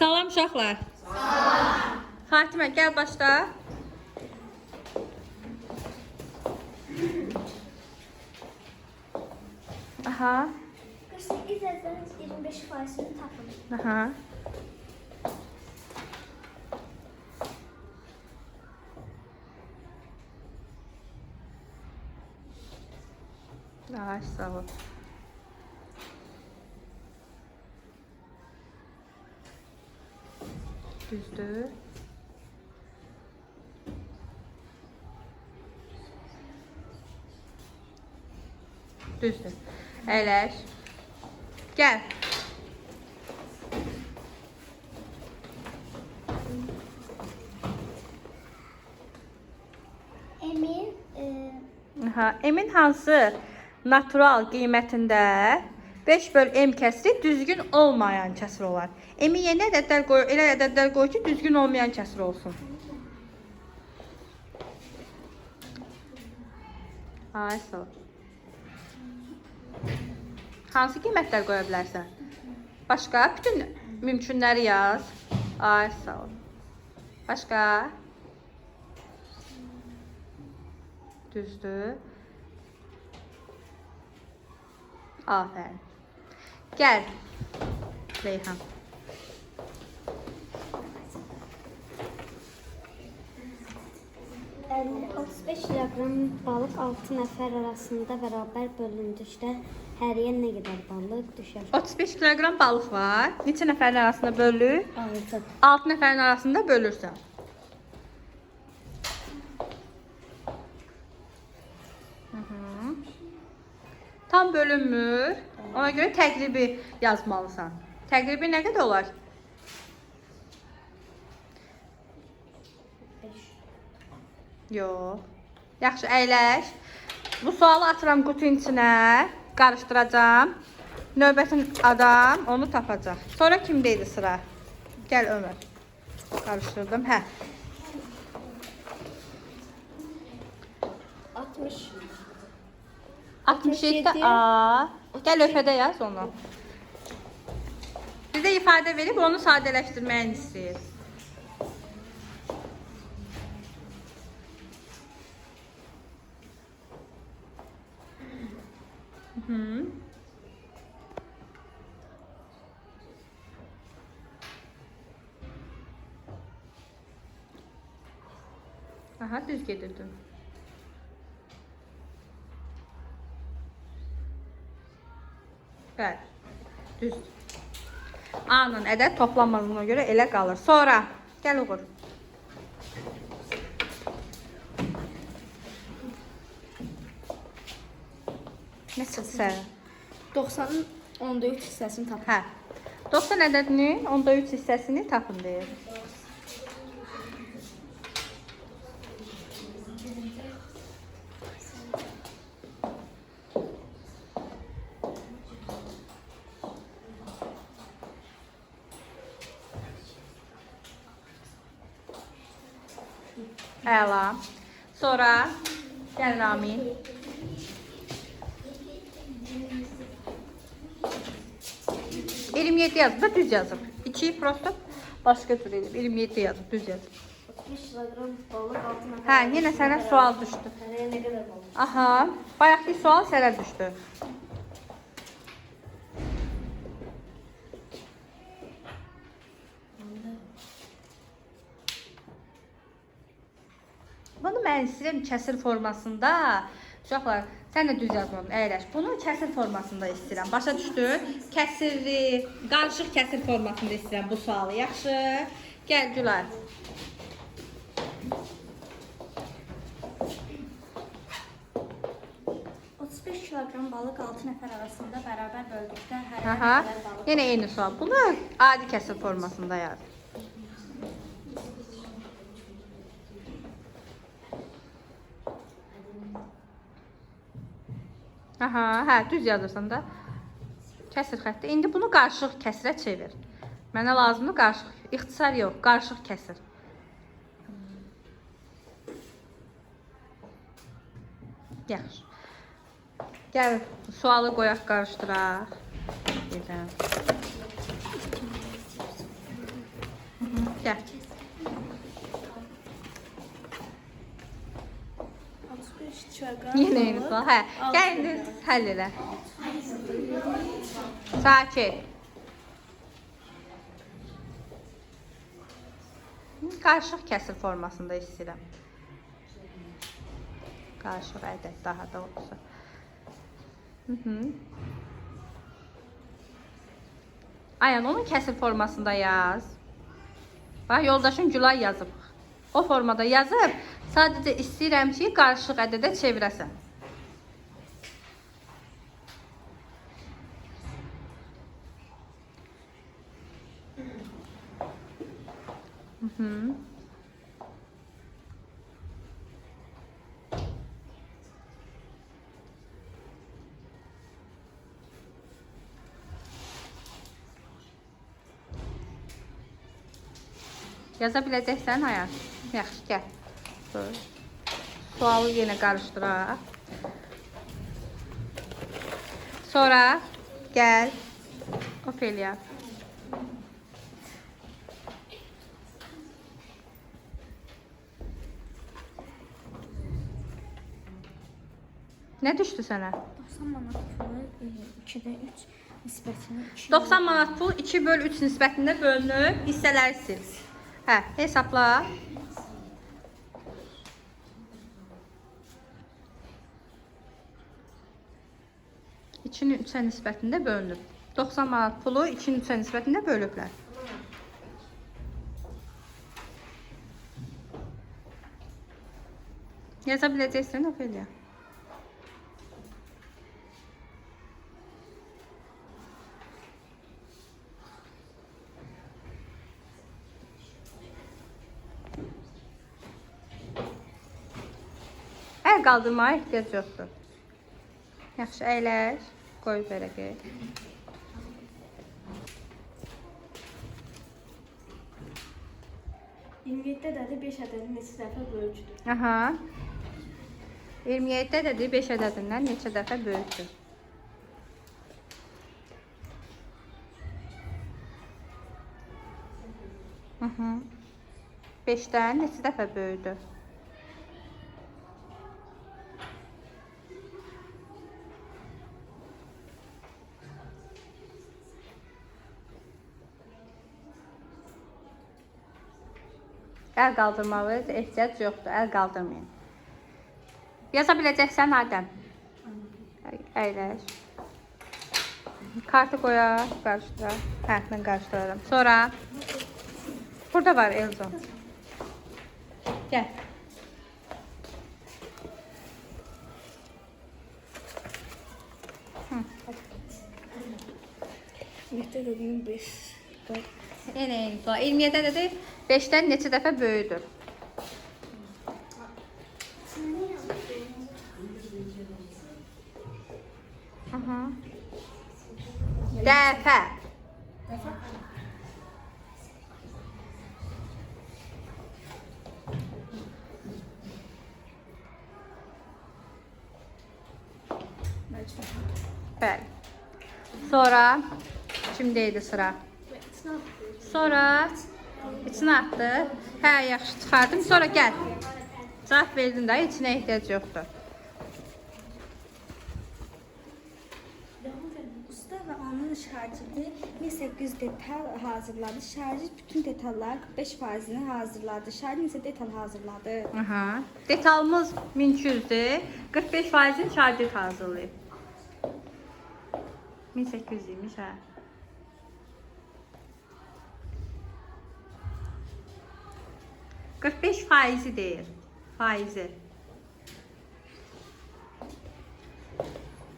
Salam uşaqlar. Salam. Fatimə, gəl başla. Aha. 48 əzəl 25%'ni tapın. Aha. Ay, sağ ol. Düzdür. Düzdür. Əyləş. Gəl. Emin hansı natural qiymətində 5/m kəsri düzgün olmayan kəsr olar. Emin yeni ədədlər qoy, elə ədədlər qoy ki, düzgün olmayan kəsr olsun. Ay, sağ ol. Hansı qiymətlər qoya bilərsən? Başqa bütün mümkünləri yaz. Ay, sağ ol. Başqa? Düzdür. Aferin. Gəl. Reyhan. Yani 35 kilogram balık 6 nəfər arasında bərabər bölündükdə həriyə nə qədər balıq düşər? 35 kilogram balıq var. Neçə nəfərin arasında bölür? 6. 6 nəfərin arasında bölürsən. Tam bölünmür. Ona görə təqribi yazmalısan. Təqribi nə qədər olar? 5. Yox. Yaxşı, əyləş. Bu sualı atıram qutunun içinə. Qarışdıracağım. Növbətin adam onu tapacaq. Sonra kimdeydi sıra? Gəl Ömür. Qarışdırdım. Hə. 60. 67 A. Gəl öfədə yaz onu. Bizə ifadə verib onu sadələşdirməyini istəyir. Aha, düz gedirdim. Bəli, düz. A'nın ədəd toplanmadığına görə elə qalır. Sonra, gəl Uğur. Nəsə? 90'ın 10'da 3 hissəsini tapın. Hə. 90 ədədinin 10'da 3 hissəsini tapın deyir. Əla. Sonra gəl Ramin. $27 yazıb da düz yazıb. 2'yi prosto başqa cür edib. 27 yazıb, düz yazıb. 35 kilogram balık 6 nəfər. Hə, yenə sənə sual düşdü. Həriyə nə qədər balıq? Aha, bayaqki sual sənə düşdü. Bunu mən istəyirəm kəsir formasında. Uşaqlar, sən də düz yazmadın, əyləş. Bunu kəsir formasında istəyirəm. Başa düşdün? Kəsirli, qarışıq kəsir formasında istəyirəm bu sualı. Yaxşı. Gəl Gülar. Kilogram balık 6 nəfər arasında bərabər böldükdə həriyə Aha, nə qədər balıq? yenə eyni sual. Bunu adi kəsir formasında yaz. Aha, hə, düz yazırsan da. Kəsir xətti. İndi bunu qarışıq kəsirə çevir. Mənə lazımdır qarışıq. İxtisar yox, qarışıq kəsir. Yaxşı. Gəl, sualı qoyaq, qarışdıraq. Gedən. Gəl. 65 kilogram. Yenə eyni sual. Hə, gəl indi həll elə. Sakit. Qarışıq kəsir formasında istəyirəm. Qarışıq ədəd daha doğrusu. Ayən, onun kəsir formasında yaz. Bax, yoldaşın Gülay yazıb. O formada yazıb, sadəcə istəyirəm ki, qarışıq ədədə çevirəsən. Yaza biləcəksən, Ayaz? Yaxşı, gəl. Sualı yenə qarışdıraq. Sonra gəl. Ofeliya. Nə düşdü sənə? 90 manat pulu 2-də 3 nisbətində 2. 90 manat pul 2/3 nisbətində bölünüb, hissələri sil. Hə, hesabla. 2-nin 3-ə nisbətində bölünüb. 90 manat pulu 2-nin 3-ə nisbətində bölüblər. Yaza biləcəksən, Ofeliya. Əl qaldırmaya ehtiyac yoxdur. Yaxşı, əyləş. Qoy vərəqi. də 5 ədədi neçə dəfə böyükdür? Aha. 27 ədədi 5 ədədindən neçə dəfə böyükdür? Aha. 5-dən neçə dəfə böyüdür? Əl qaldırmalı ehtiyac yoxdur, əl qaldırmayın. Yaza biləcəksən, Adəm. Əyləş. Kartı qoyaq, qarışdıraq. Hə, mən qarışdıraram. Sonra, burada var Elzon. Gəl. Neçə dedim 5. Eyni sual. 27 ədədi 5-dən neçə dəfə böyüdür? Aha. Dəfə. Bəli. Sonra kimdeydi sıra? Sonra içine attı. Hə, yaxşı çıxardım. Sonra gəl. Cavab verdin də, içinə ehtiyac yoxdur. Usta və onun şarjı 1800 detal hazırladı. Şarjı bütün detallar 45%'ni hazırladı. Şarjı ise detal hazırladı. Aha. Detalımız 1200'dür. 45%'in şarjı hazırlayıb. 1800 imiş, hə. %45 deyir. Faizi.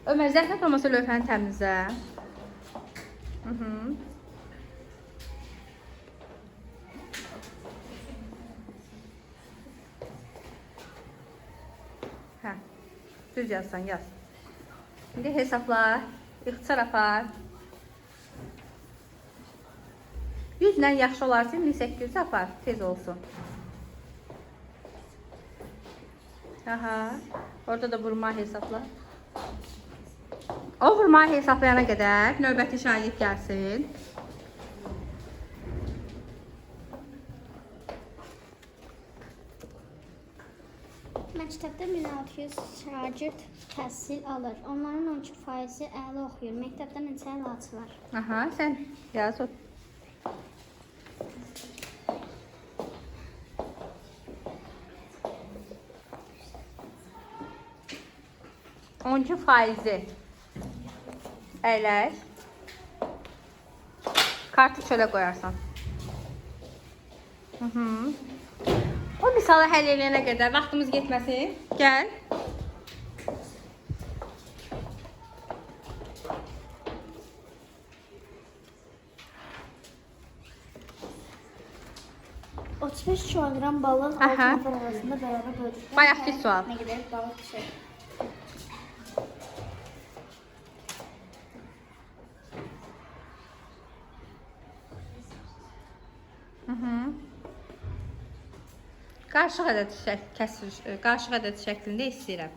Ömər, zəhmət olmasa lövhəni təmizlə. Hə. Düz yazsan, yaz. İndi hesabla, ixtisar apar. 100 ilə yaxşı olarsa 1800 apar, tez olsun. Aha, orada da vurma hesapla. O vurma hesaplayana qədər növbəti şagird gəlsin. Məktəbdə 1600 şagird təhsil alır. Onların 12%-i əla oxuyur. Məktəbdə neçə əlaçı var? Aha, sən yaz o. Oncu faizi. Əyləş. Kartı çölə qoyarsan. O misalı həll eləyənə qədər vaxtımız getməsin. Gəl. $35 kilogram balıq 6 Aha. nəfər arasında bərabər bölüşdürülür. Bayaqki sual. Nə qədər balıq düşər? Qarışıq ədəd qarışıq ədəd şəklində istəyirəm.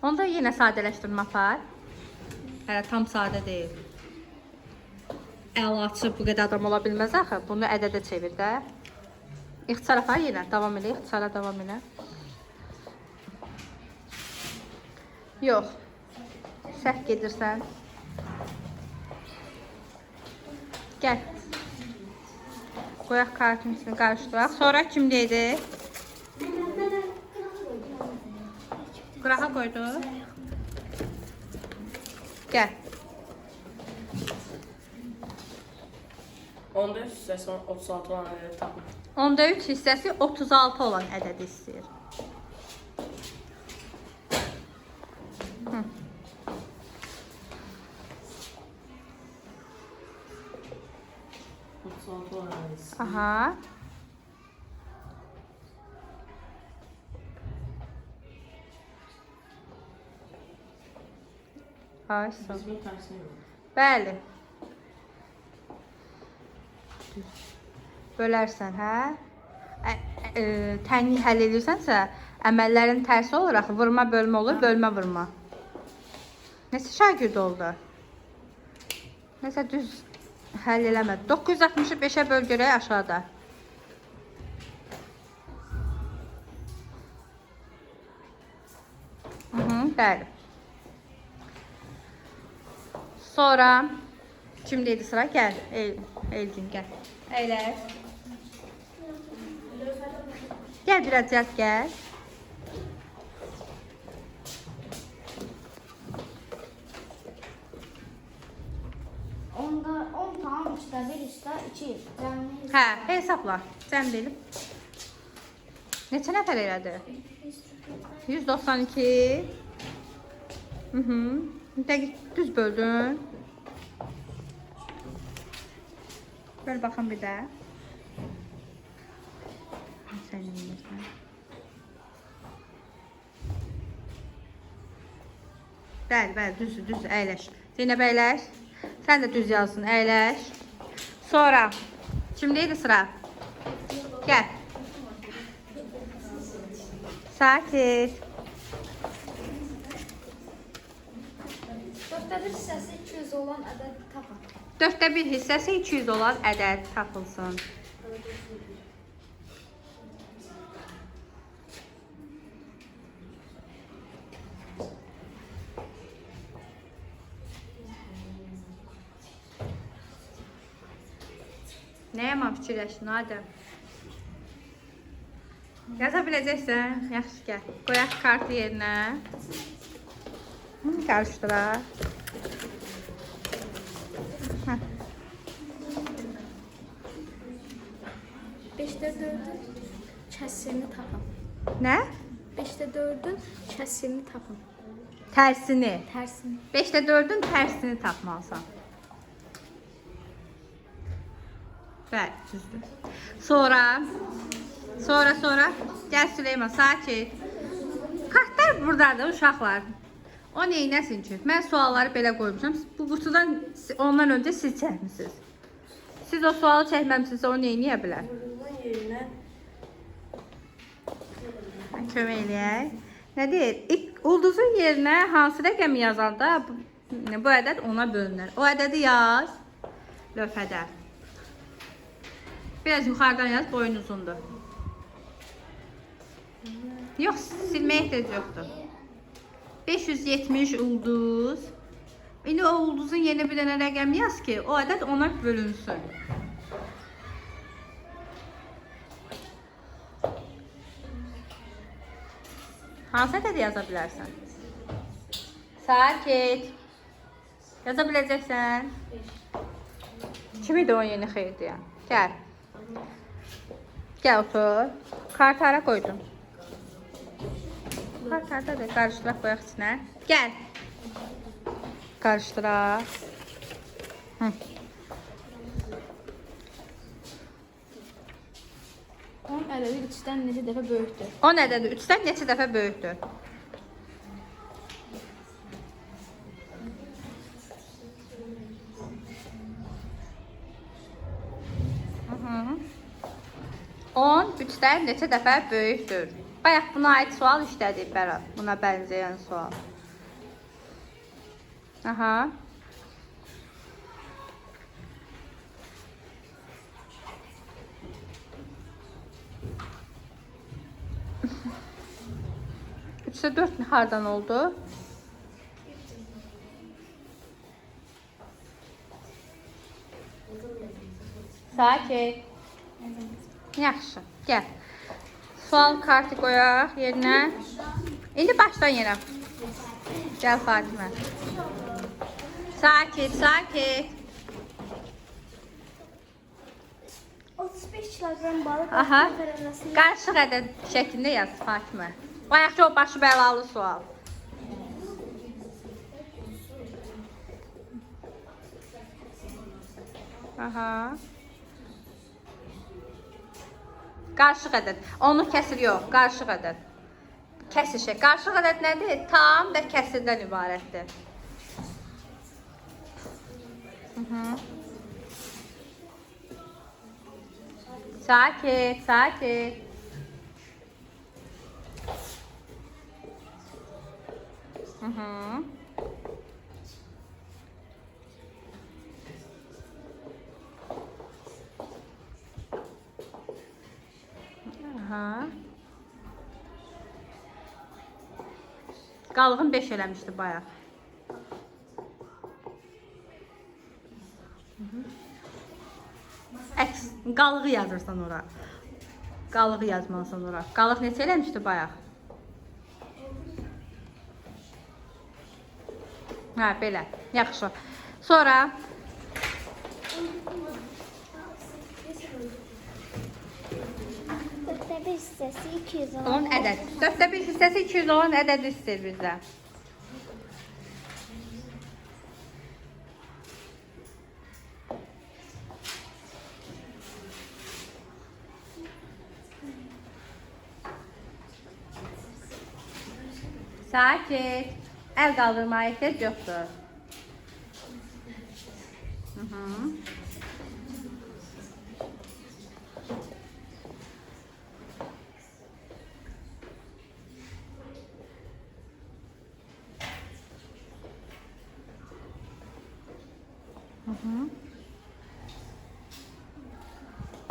Onda yenə sadələşdirmə apar. Hələ tam sadə deyil. Əlaçı bu qədər adam ola bilməz axı. Bunu ədədə çevir də. İxtisar apar yenə. Davam elə. İxtisara davam elə. Yox. Səhv gedirsən. Gəl. Qoyaq kartın içini qarışdıraq. Sonra kimdeydi? Qırağa qoydu. Gəl. Onda hissəsi 36 olan ədədi tapın. Onda 3 hissəsi 36 olan ədədi istəyir. Aha. Ayşə. Bizim tərsini yox. Bəli. Bölərsən, hə? Tənlik həll edirsənsə, əməllərin tərsi olaraq vurma bölmə olur, bölmə vurma. Nəsə şagird oldu? Nəsə düz həll eləmədi. 960-ı 5-ə böl görək aşağıda. Bəli. Sonra kimdeydi sıra? Gəl. Elgin gəl. Əyləş. Gəl biraz yat gəl. Onda 10 tam 3'də 1 üstə 2. Cəmi Hə, hesabla. Sən bilib. Neçə nəfər elədi? 192. Dəqiq düz böldün. Böyle baxın bir də. Sən yeyirsən. Bəli, düz, əyləş. Zeynəb əyləş. Sən də düz yazsın, əyləş. Sonra, kimdeydi sıra? Gəl. Sakit. 4'də 1 hissəsi 200 olan ədəd tapın. 4'də 1 hissəsi 200 olan ədəd tapılsın. Nə yaman fikirləşdin Adəm? Yaza biləcəksən? Yaxşı, gəl. Qoyaq kartı yerinə. Qarışdıraq. 5'də 4'ün kəsirini tapın. Nə? 5'də 4'ün kəsirini tapın. Tərsini. Tərsini. 5'də 4'ün tərsini tapmalısan. Bəli, düzdür. Sonra gəl Süleyman, sakit. Kartlar buradadır uşaqlar. O neynəsin ki? Mən sualları belə qoymuşam. Bu qutudan ondan öncə siz çəkmisiniz. Siz o sualı çəkməmsinizsə o neyniyə bilər? Bunun yerinə Kömək eləyək. Nə deyir? Ulduzun yerinə hansı rəqəmi yazanda bu ədəd ona bölünür. O ədədi yaz lövhədə. Biraz yuxarıdan yaz, boyun uzundur. Yox, silməyə ehtiyac yoxdur. 570 ulduz. İndi o ulduzun yeni bir dənə rəqəm yaz ki, o ədəd ona bölünsün. Hansı ədəd yaza bilərsən? Sakit. Yaza biləcəksən. Kim idi o yeni xeyirdiyə? Gəl. Gəl otur. Kartı hara qoydun? Kartı haradadır. Qarışdıraq qoyaq içinə. Gəl. Qarışdıraq. Hı. 10 ədədi 3-dən neçə dəfə böyükdür? 10 ədədi 3-dən neçə dəfə böyükdür? Hı-hı. 10 3-dən neçə dəfə böyükdür? Bayaq buna aid sual işlədik Bərat. Buna bənzəyən sual. Aha. Üçdə 4 hardan oldu? Sakit. Yaxşı, gəl. Sual kartı qoyaq yerinə. İndi başdan yenə. Gəl Fatimə. Sakit, sakit. 35 kilogram balıq Aha. 6 nəfər arasında Qarışıq ədəd şəklində yaz Fatimə. Bayaq ki o başı bəlalı sual. Aha. Qarışıq ədəd. Onu kəsir yox, qarışıq ədəd. Kəsişək. Qarışıq ədəd nədir? Tam və kəsirdən ibarətdir. Sakit, sakit. Aha. Qalığın 5 eləmişdi bayaq. Əks, qalığı yazırsan ora. Qalığı yazmalısın ora. Qalıq neçə eləmişdi bayaq? Hə, belə. Yaxşı. Sonra 4'te 1 hissəsi 210. 10 ədəd. 4də 1 hissəsi 210 ədədi istəyir bizdə. Sakit. Əl qaldırmaya ehtiyac yoxdur.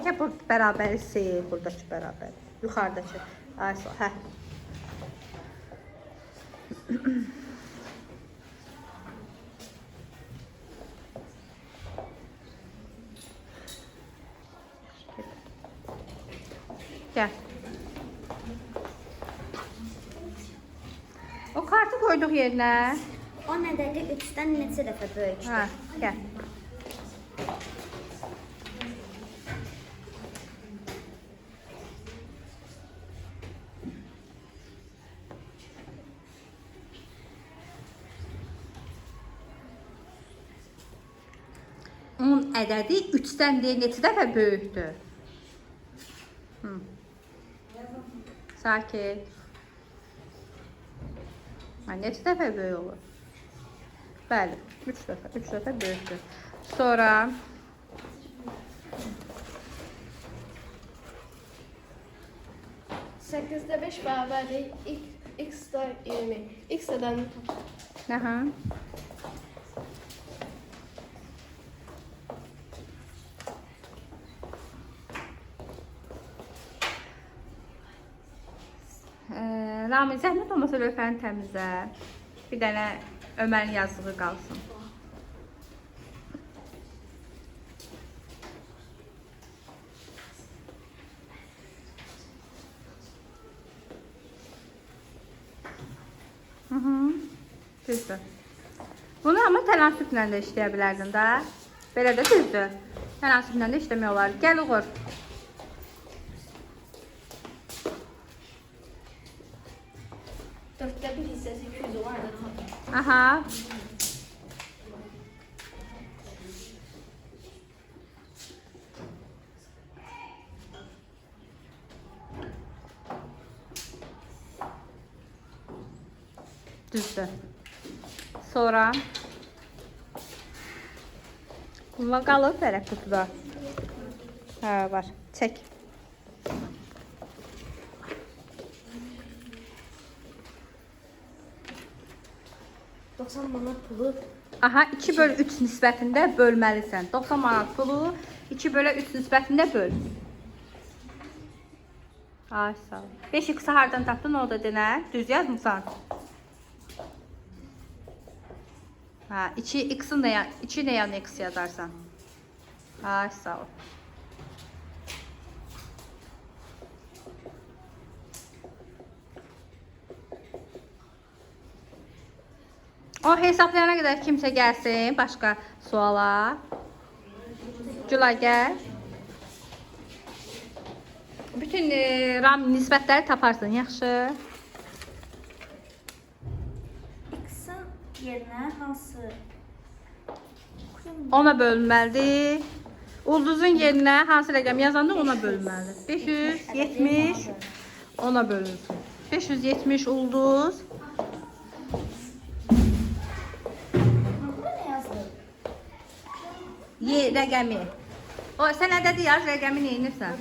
Ya bu bərabər sil, buradakı bərabər. Yuxarıdakı. Ay, hə. Gəl. O kartı koyduq yerinə. 10 ədədi 3'dən neçə dəfə böyükdür? Hə, gəl. On ədədi 3-dən deyil, neçə dəfə böyükdür? Sakit. Neçə dəfə böyük olur? Bəli, 3 dəfə böyükdür. Sonra 8'də 5 bərabərdir x-də 20. X ədədini tapın. Aha. Rami, zəhmət olmasa lövhəni təmizlə. Bir dənə Ömərin yazdığı qalsın. Düzdür. Bunu ama tənasüblə də işləyə bilərdin də. Belə də düzdür. Tənasüblə də işləmək olar. Gəl Uğur. Dörtte bir hissəsi 200 olardı. Aha. Düzdür. Sonra bununla qalıb verək qutuda. Hə, var. Çək. Manat pulu. Aha, 2/3 nisbətində bölməlisən. 90 manat pulu 2/3 nisbətində böl. Ay, sağ ol. 5x hardan tapdın, o da denə. Düz yazmısan? Ha, 2x-in də 2 ilə yanına x yazarsan. Ay, sağ ol. O hesablayana qədər kimsə gəlsin başqa suala. Gülay gəl. Bütün ram nisbətləri taparsın, yaxşı. X-in yerinə hansı? Ona bölünməlidir. Ulduzun yerinə hansı rəqəm yazanda ona bölünməlidir. 570 ona bölünsün. 570 ulduz. Rəqəmi. O, sən ədədi yaz, rəqəmi neyinirsən?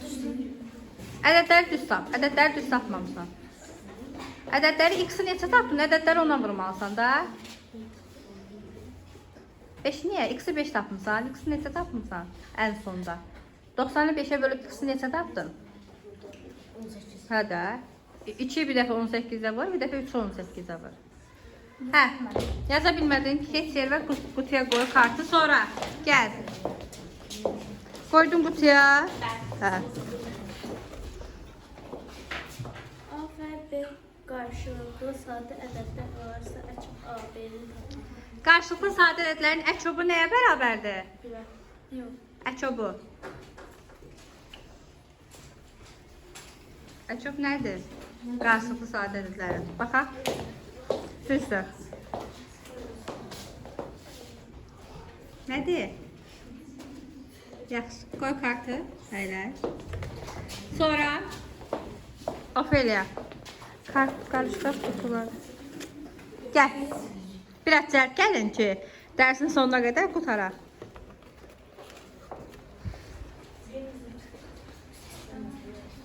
Ədədləri düz tap. Ədədləri düz tapmamısan. Ədədləri x-i neçə tapdın? Ədədləri ona vurmalısan da. 5 niyə? X-i 5 tapmısan. X-i neçə tapmısan? Ən sonda. 90-ı 5-ə bölüb x-i neçə tapdın? 18. Hə də. 2 bir dəfə 18-də var, bir dəfə 3 18-də var. Hə, yaza bilmədin, keç yer və qutuya qoy kartı, sonra gəl. Qoydun qutuya. Hə. A və B qarşılıqlı sadə ədədlər olarsa açıb A-B-nin tapın. Qarşılıqlı sadə ədədlərin əçobu nəyə bərabərdir? Yox. Əçobu. Əçob nədir? Qarşılıqlı sadə ədədlərin. Baxaq. Düzdür. Nədir? Yaxşı, qoy kartı. Əyləş. Sonra Ofeliya. Kart qarışdırıb qutuları. Gəl. Biraz cəld gəlin ki, dərsin sonuna qədər qutaraq.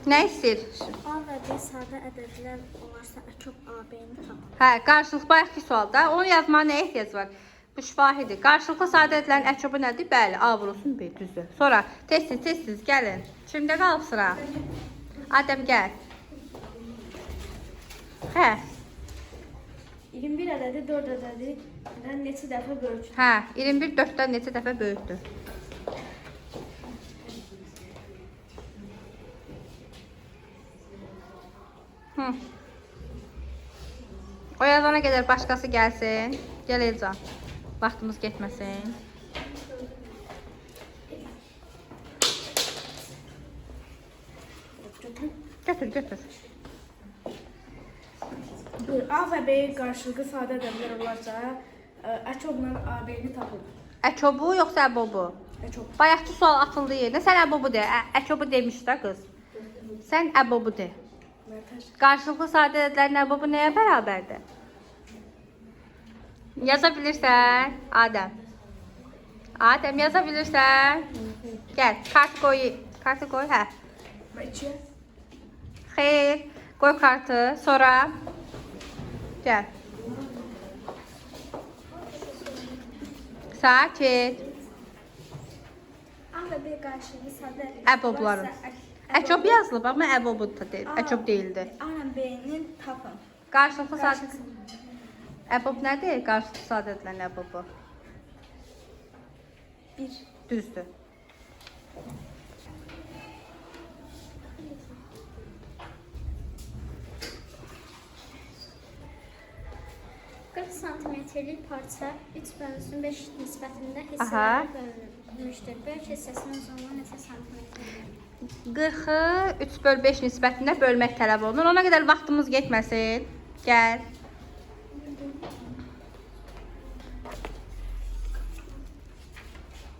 Nə istəyir? A və B sadə ədədlər olarsa açıb A-B-ni tapın. Hə, qarşılıqlı bayaqki sualda onu yazmağa nə ehtiyac var? Bu şifahidir. Qarşılıqlı sadə ədədlərin əçobu nədir? Bəli, A vurulsun, B düzdür. Sonra tez-tez gəlin. Kimdə qalıb sıra? Adəm gəl. Hə. 21 ədədi 4 ədədindən neçə dəfə bölüşür? Hə, 21 4-dən neçə dəfə böyükdür? O yazana qədər başqası gəlsin. Gəl Elcan. Vaxtımız getməsin. Götür. A və B qarşılıqlı sadə ədədlər olarsa açobla A-B-ni tapın. Əçobu yoxsa əbobu? Əçob. Bayaqki sual atıldı yerinə. Sən əbobu de. Əçobu demiş də qız. Sən əbobu de. Qarşılıqlı sadə ədədlərin əbobu nəyə bərabərdir? Yaza bilirsən, Adəm. Adəm yaza bilirsən. Gəl, kartı qoy, hə. Və 2-yə? Xeyr, qoy kartı, sonra gəl. Sakit. A və B qarşılıqlı sadə Əbobların. Əçob yazılıb, amma əbobu da deyil. Əçob deyildi. A və B-nin tapın. Qarşılıqlı sadə əbob nədir? Qarşılıqlı sadə edilən əbobu. 1. Düzdür. Santimetrlik parça 3/5 nisbətində Aha. hissələrə bölünmüşdür. Bölük hissəsinin uzunluğu neçə santimetrdir? 40-ı 3/5 nisbətində bölmək tələb olunur. Ona qədər vaxtımız getməsin. Gəl.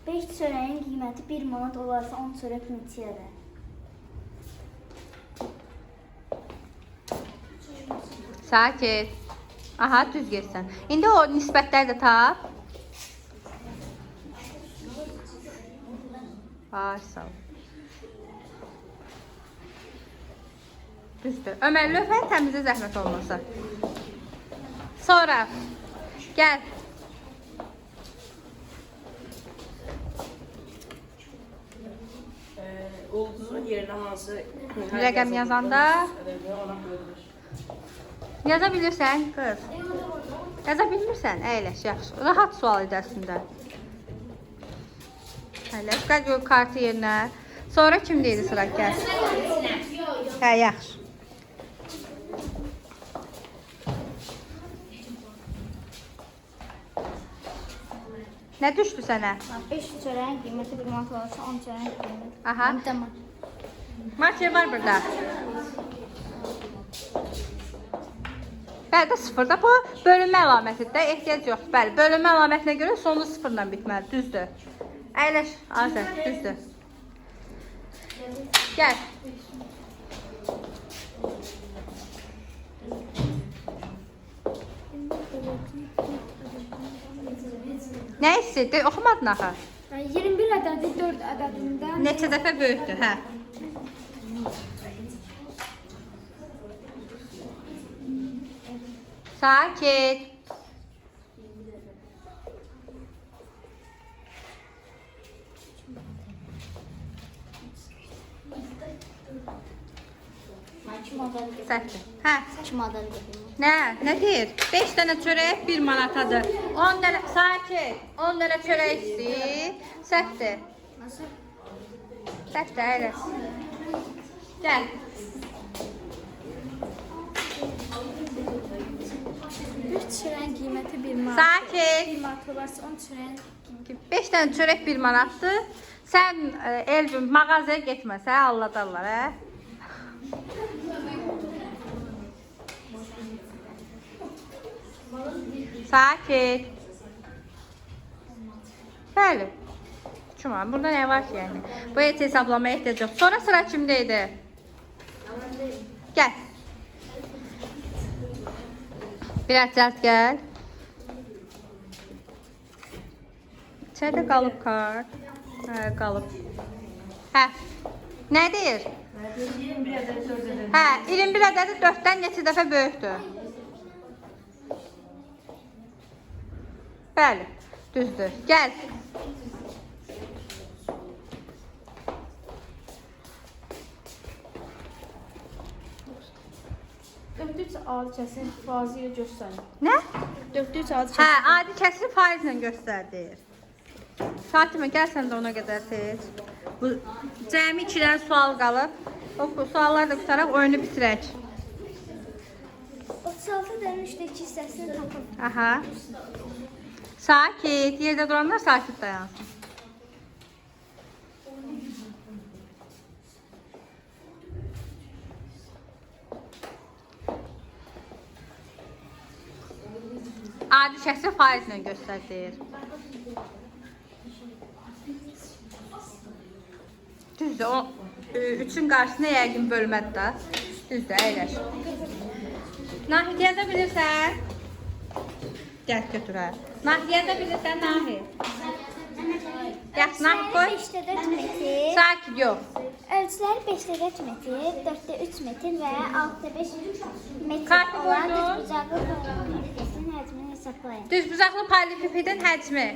Beş çörəyin qiyməti 1 manat olarsa 10 çörək neçə edər? Sakit. Aha, düz getsən. İndi o nisbətləri də tap. Ay, sağ ol. Düzdür. Ömər, lövhəni təmizlə zəhmət olmasa. Sonra. Gəl. Ulduzun yerinə hansı Rəqəm yazanda ədədi ona bölünür. yaza bilirsən, qız. Yaza bilmirsən, əyləş, yaxşı. Rahat sual idi əslində. Əyləş, qəd yox, kartı yerinə. Sonra kimdeydi sıra? Gəl. Hə, yaxşı. Nə düşdü sənə? 5 çörəyin qiyməti 1 manat olarsa 10 çörəyin qiyməti. Aha. Tamam. Marker var burada. Bəli, sıfırda bu bölünmə əlamətidir də, ehtiyac yoxdur. Bəli, bölünmə əlamətinə görə sonu sıfırla bitməli, düzdür. Əyləş, Azər, düzdür. Gəl. Nə istəyir? Oxumadın axı. 21 ədədi 4 ədədindən Neçə dəfə böyükdür, hə? Sakit. Kim adını Səhvdir. Hə. Kim adını getirmir? Nə deyir? 5 dənə çörək 1 manatadır. 10 dənə sakit. 10 dənə çörək istəyir. Səhvdir. Nasıl? Səhvdir, elə. Gəl. bir çörəyin qiyməti 1 manat. Sakit. 1 manat olarsa 10 çörəyin 5 dənə çörək 1 manatdır. Sən Elvin mağazaya getmə, səni alladarlar, hə? Sakit. Bəli. Cuma, burada nə var ki yəni? Bu et hesablamaya ehtiyac yox. Sonra sıra kimdəydi? Gəl. Biraz cəld gəl. İçəridə qalıb kart. Hə, qalıb. Hə. Nə deyir? 21 ədədi 4 ədədi. Hə, 21 ədədi 4-dən neçə dəfə böyükdür? Bəli, düzdür. Gəl. Dördüncü adi kəsin faizi ilə göstərin. Nə? 4-3 adi Hə, adi kəsiri faizlə göstərdir. Fatimə, gəl sən də ona qədər tez. Bu cəmi 2 dənə sual qalıb. O sualları da qutaraq oyunu bitirək. 36 dənə 3-də 2 hissəsini tapın. Aha. Sakit. Yerdə duranlar sakit dayansın. Adi kəsir faizlə göstərir. Düzdür, o 3-ün qarşısına yəqin bölmədir də. Düzdür, əyləş. Nahid yaza bilirsən? Gəl götürər. Nahid yaza bilirsən, Nahid? Yaxşı, Nahid qoy. 5-də 4 metr. Sakit, yox. Ölçüləri 5-də 4 metr, 4-də 3 metr və 6-da 5 metr Kartı olan qoydun. düzbucaqlı paralelipipedin həcmini hesablayın. Düzbucaqlı paralelipipedin həcmi.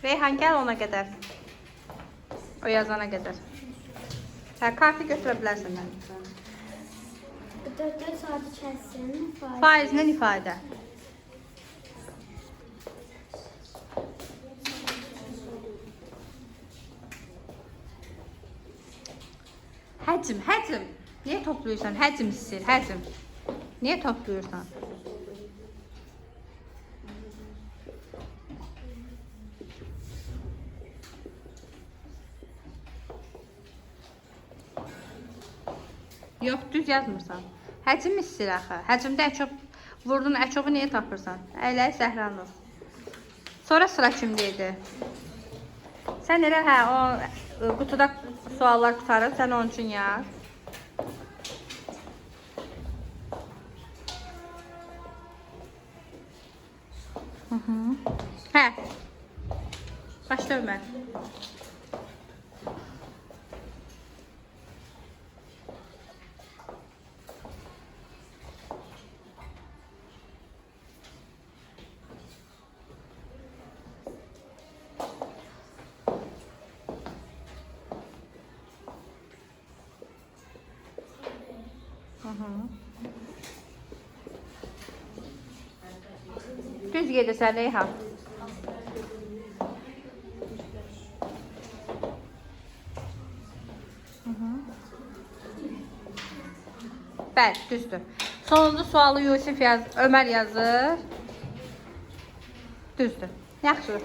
Reyhan, gəl ona qədər. O yazana qədər. Hə, kartı götürə bilərsən mənim. 4 saatı kəssin. Faizindən ifadə. Həcm, həcm. Niyə toplayırsan? Həcm istəyir, həcm. Niyə toplayırsan? Yox, düz yazmırsan. Həcm istəyir axı. Həcmdə əçob vurdun, əçobu niyə tapırsan? Əyləyi Zəhranur. Sonra sıra kimdə idi? Sən elə hə, o qutuda suallar qutarıb, sən onun üçün yaz. Hə. Başla Ömər. Düz gedirsən Reyhan. Bəli, düzdür. Sonuncu sualı Yusif Ömər yazır. Düzdür. Yaxşı.